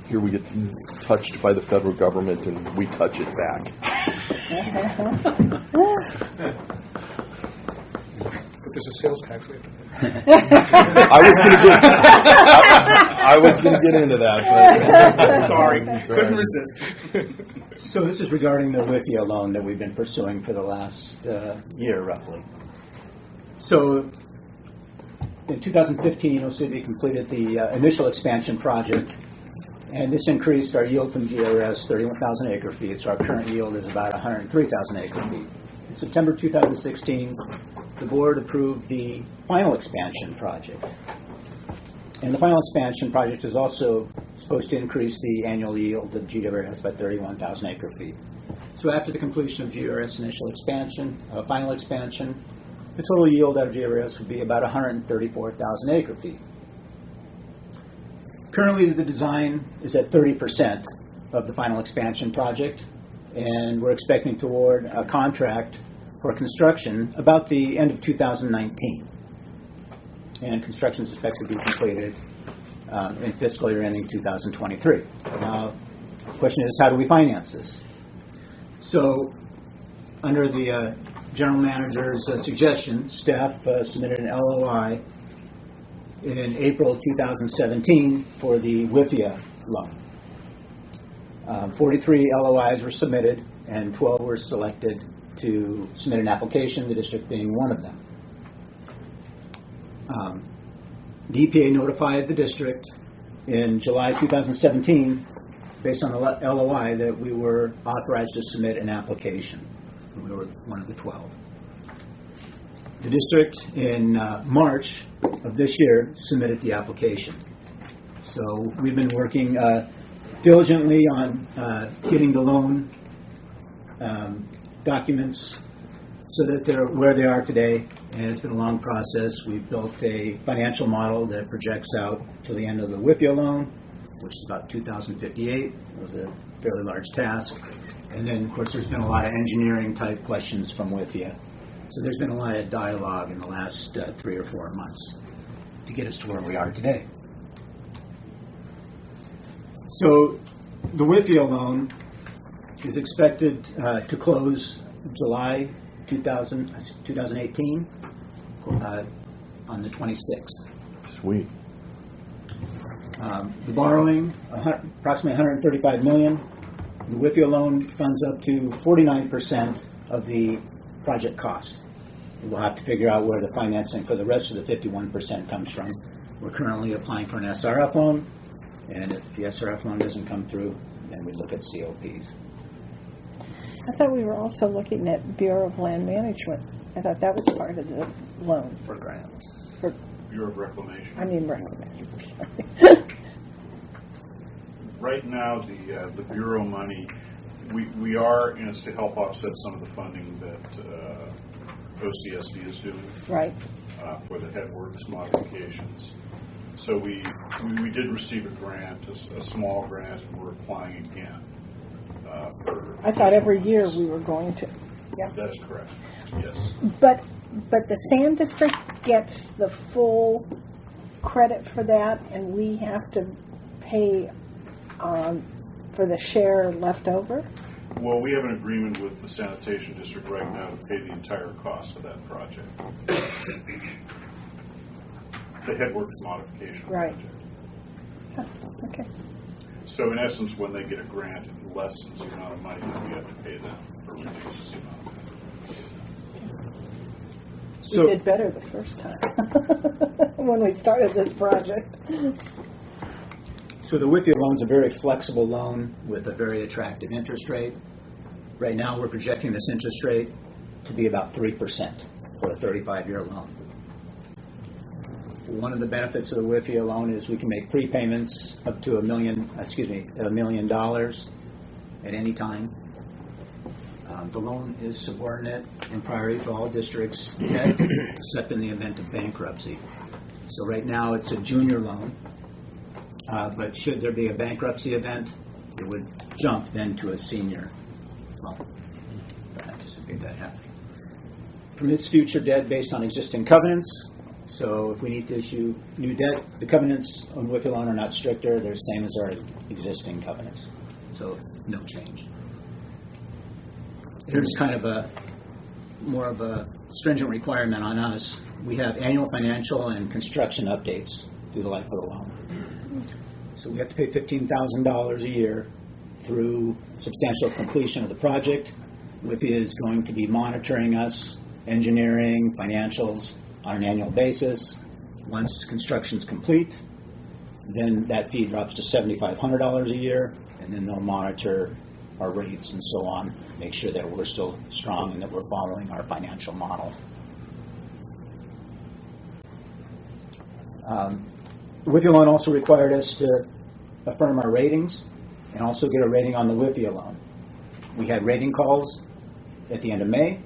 here we get touched by the federal government and we touch it back. But there's a sales tax we have to pay. I was going to get into that. But Sorry, couldn't resist. So this is regarding the Lithia loan that we've been pursuing for the last year, roughly. So in 2015, OCWD completed the initial expansion project, and this increased our yield from GRS 31,000 acre feet, so our current yield is about 103,000 acre feet. In September 2016, the board approved the final expansion project. And the final expansion project is also supposed to increase the annual yield of GRS by 31,000 acre feet. So after the completion of GRS initial expansion, final expansion, the total yield out of GRS would be about 134,000 acre feet. Currently, the design is at 30% of the final expansion project, and we're expecting to award a contract for construction about the end of 2019. And construction is expected to be completed in fiscal year ending 2023. Now, the question is, how do we finance this? So, under the general manager's suggestion, staff submitted an LOI in April 2017 for the Lithia loan. 43 LOIs were submitted and 12 were selected to submit an application, the district being one of them. The EPA notified the district in July 2017, based on the LOI, that we were authorized to submit an application. We were one of the 12. The district in March of this year submitted the application. So we've been working diligently on getting the loan documents so that they're where they are today, and it's been a long process. We've built a financial model that projects out to the end of the Lithia loan, which is about 2058. It was a fairly large task. And then, of course, there's been a lot of engineering type questions from Lithia. So there's been a lot of dialogue in the last 3 or 4 months to get us to where we are today. So the Lithia loan is expected to close July 2018 on the 26th. Sweet. The borrowing, approximately $135 million. The Lithia loan funds up to 49% of the project cost. We'll have to figure out where the financing for the rest of the 51% comes from. We're currently applying for an SRF loan, and if the SRF loan doesn't come through, then we look at COPs. I thought we were also looking at Bureau of Land Management. I thought that was part of the loan. For grants. For Bureau of Reclamation. I mean reclamation. Right now, the Bureau money, we are, and it's to help offset some of the funding that OCSD is doing. Right. For the headworks modifications. So we did receive a grant, a small grant, and we're applying again. I thought every year we were going to. Yeah. That is correct. Yes. But the Sand District gets the full credit for that, and we have to pay for the share left over? Well, we have an agreement with the Sanitation District right now to pay the entire cost of that project. The headworks modification right. project. Huh. Okay. So in essence, when they get a grant, it lessens the amount of money that we have to pay them, or reduces the amount. So, we did better the first time when we started this project. So the Lithia loan is a very flexible loan with a very attractive interest rate. Right now we're projecting this interest rate to be about 3% for a 35-year loan. One of the benefits of the Lithia loan is we can make prepayments up to $1 million at any time. The loan is subordinate and priority for all districts' debt, except in the event of bankruptcy. So right now it's a junior loan, but should there be a bankruptcy event, it would jump then to a senior loan. I anticipate that happening. Permits future debt based on existing covenants. So if we need to issue new debt, the covenants on the Lithia loan are not stricter. They're the same as our existing covenants. So no change. Here's kind of more of a stringent requirement on us. We have annual financial and construction updates through the life of the loan. So we have to pay $15,000 a year through substantial completion of the project. Lithia is going to be monitoring us, engineering, financials on an annual basis. Once construction is complete, then that fee drops to $7,500 a year, and then they'll monitor our rates and so on, make sure that we're still strong and that we're following our financial model. The Lithia loan also required us to affirm our ratings and also get a rating on the Lithia loan. We had rating calls at the end of May.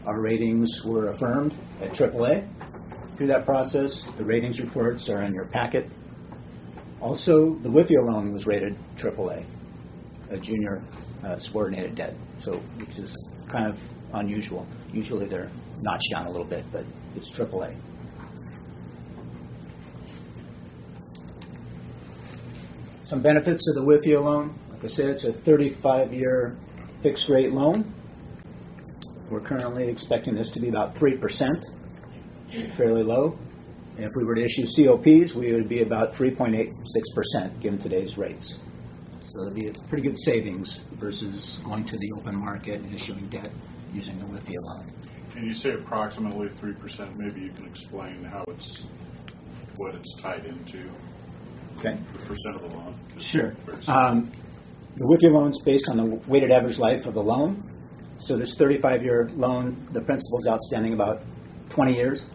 Our ratings were affirmed at AAA. Through that process, the ratings reports are in your packet. Also, the Lithia loan was rated AAA, a junior subordinated debt, so which is kind of unusual. Usually they're notched down a little bit, but it's AAA. Some benefits of the Lithia loan. Like I said, it's a 35-year fixed rate loan. We're currently expecting this to be about 3%, fairly low. And if we were to issue COPs, we would be about 3.86% given today's rates. So it'd be a pretty good savings versus going to the open market and issuing debt using the Lithia loan. And you say approximately 3%. Maybe you can explain what it's tied into. Okay. The percent of the loan. Sure. The Lithia loan is based on the weighted average life of the loan. So this 35-year loan, the principal is outstanding about 20 years.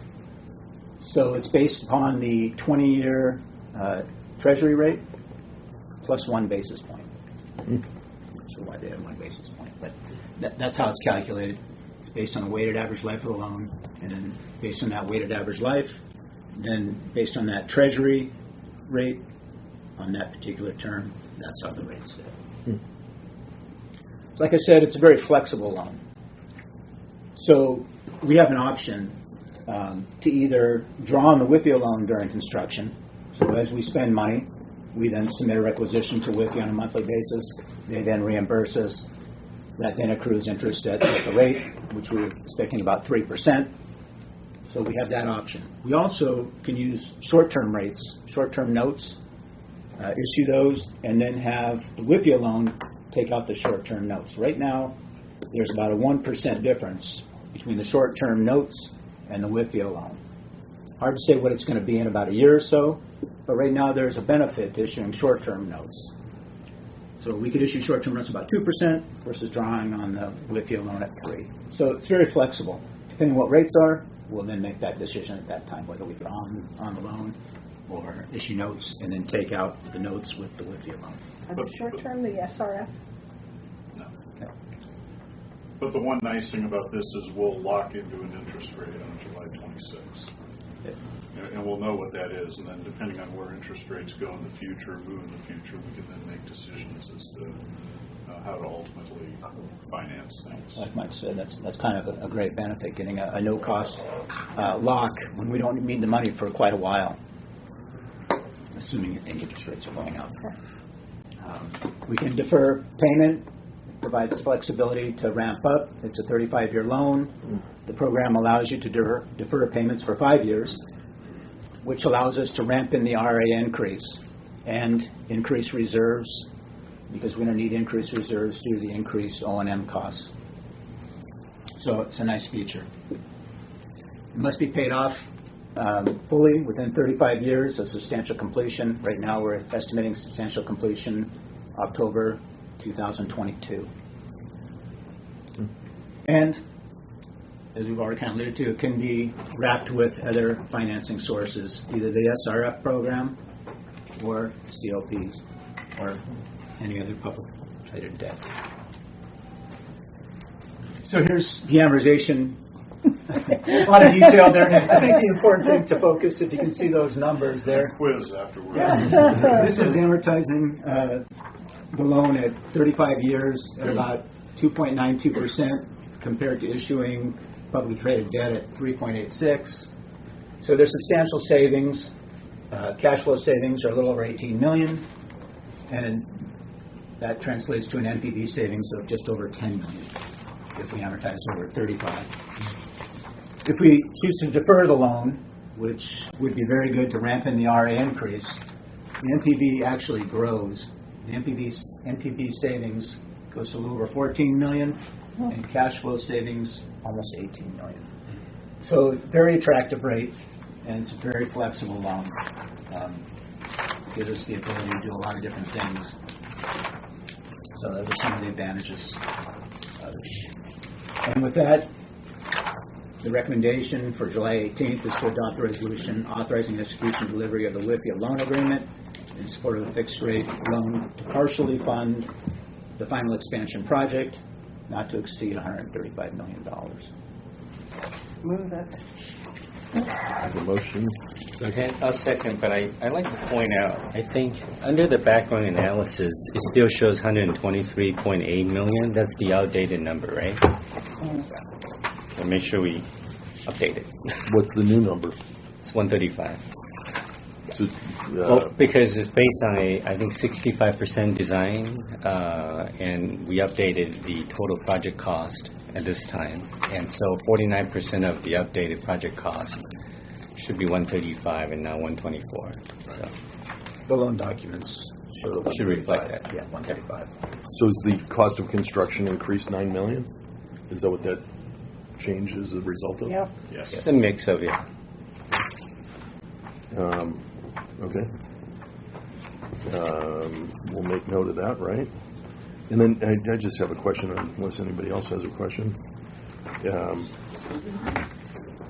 So it's based upon the 20-year Treasury rate plus 1 basis point. I'm not sure why they have 1 basis point, but that's how it's calculated. It's based on the weighted average life of the loan, and then based on that weighted average life, then based on that Treasury rate on that particular term, that's how the rate's set. Like I said, it's a very flexible loan. So we have an option to either draw on the Lithia loan during construction. So as we spend money, we then submit a requisition to Lithia on a monthly basis. They then reimburse us. That then accrues interest at the rate, which we're expecting about 3%. So we have that option. We also can use short-term rates, short-term notes, issue those, and then have the Lithia loan take out the short-term notes. Right now, there's about a 1% difference between the short-term notes and the Lithia loan. Hard to say what it's going to be in about a year or so, but right now there's a benefit to issuing short-term notes. So we could issue short-term notes about 2% versus drawing on the Lithia loan at 3%. So it's very flexible. Depending on what rates are, we'll then make that decision at that time, whether we draw on the loan or issue notes and then take out the notes with the Lithia loan. On the short term, the SRF? No. But the one nice thing about this is we'll lock into an interest rate on July 26th. And we'll know what that is, and then depending on where interest rates go in the future, move in the future, we can then make decisions as to how to ultimately finance things. Like Mike said, that's kind of a great benefit, getting a no-cost lock when we don't need the money for quite a while, assuming you think interest rates are going up. We can defer payment. It provides flexibility to ramp up. It's a 35-year loan. The program allows you to defer payments for 5 years, which allows us to ramp in the RA increase and increase reserves, because we're going to need increased reserves due to the increased O&M costs. So it's a nice feature. It must be paid off fully within 35 years of substantial completion. Right now we're estimating substantial completion October 2022. And as we've already kind of alluded to, it can be wrapped with other financing sources, either the SRF program or COPs or any other public traded debt. So here's the amortization. A lot of detail there. I think the important thing to focus, if you can see those numbers there. Quiz afterwards. Yeah. This is amortizing the loan at 35 years at about 2.92% compared to issuing publicly traded debt at 3.86. So there's substantial savings. Cash flow savings are a little over 18 million, and that translates to an NPV savings of just over 10 million if we amortize over 35. If we choose to defer the loan, which would be very good to ramp in the RA increase, the NPV actually grows. The NPV savings goes to a little over 14 million, and cash flow savings almost 18 million. So very attractive rate, and it's a very flexible loan. Gives us the ability to do a lot of different things. So those are some of the advantages of it. And with that, the recommendation for July 18th is to adopt a resolution authorizing execution and delivery of the Lithia Loan Agreement in support of the fixed rate loan to partially fund the final expansion project, not to exceed $135 million. Move it. The motion. Okay, I'll second, but I'd like to point out, I think under the background analysis, it still shows 123.8 million. That's the outdated number, right? So make sure we update it. What's the new number? It's 135. So, Well, because it's based on I think 65% design, and we updated the total project cost at this time, and so 49% of the updated project cost should be 135 and not 124. So The loan documents should reflect that. Yeah, 135. so is the cost of construction increased 9 million? Is that what that change is a result of? Yep. Yes. It's a mix of it. Okay. We'll make note of that, right? And then I just have a question, unless anybody else has a question.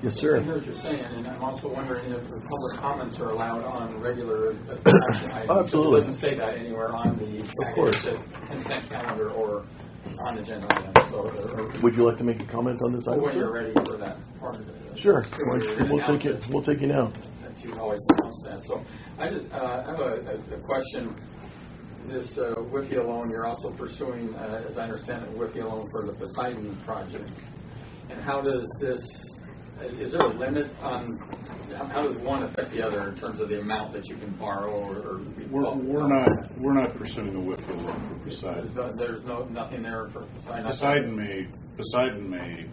Yes, sir. I hear what you're saying, and I'm also wondering if the public comments are allowed on regular action items. Oh, absolutely. It doesn't say that anywhere on the course. package, consent calendar or on agenda items. So, Would you like to make a comment on this item? when sir? you're ready for that part of it. Sure. When you're We'll announce take it. We'll take you now. That you always announce that. So I just have a question. This Lithia loan, you're also pursuing, as I understand it, Lithia loan for the Poseidon project. And how does this, is there a limit on, how does one affect the other in terms of the amount that you can borrow or We're not pursuing a Lithia loan for Poseidon. There's nothing there for Poseidon? Poseidon may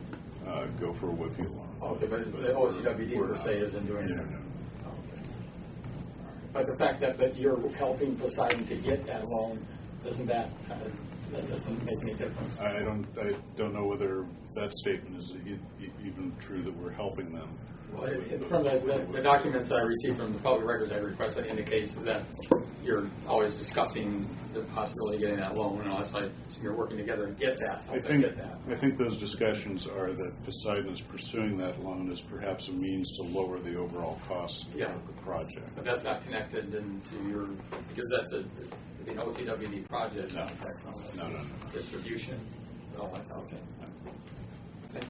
go for a Lithia loan. Okay, but the OCWD per se isn't doing it? No. Okay. But the fact that you're helping Poseidon to get that loan, doesn't that kind of, that doesn't make any difference? I don't know whether that statement is even true that we're helping them. Well, from the documents that I received from the public records I requested indicates that you're always discussing the possibility of getting that loan, and unless you're working together to get that. I think those discussions are that Poseidon is pursuing that loan as perhaps a means to lower the overall cost of the project. But that's not connected into your, because that's an OCWD project. No. Not No. distribution. Okay.